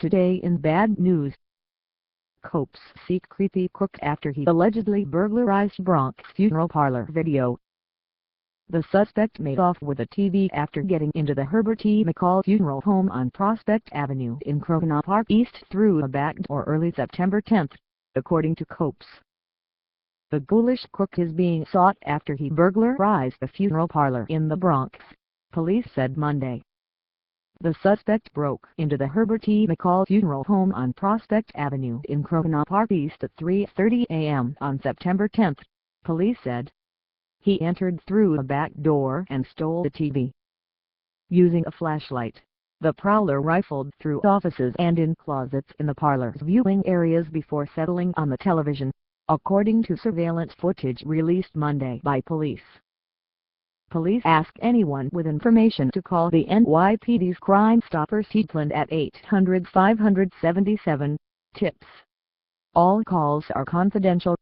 Today in bad news. Cops seek creepy crook after he allegedly burglarized Bronx funeral parlor video. The suspect made off with a TV after getting into the Herbert E. McCall funeral home on Prospect Avenue in Corona Park East through a back door early September 10, according to Cops. The ghoulish crook is being sought after he burglarized a funeral parlor in the Bronx, police said Monday. The suspect broke into the Herbert E. McCall funeral home on Prospect Avenue in Corona Park East at 3:30 a.m. on September 10, police said. He entered through a back door and stole the TV. Using a flashlight, the prowler rifled through offices and in closets in the parlor's viewing areas before settling on the television, according to surveillance footage released Monday by police. Police ask anyone with information to call the NYPD's Crime Stoppers helpline at 800-577-TIPS. All calls are confidential.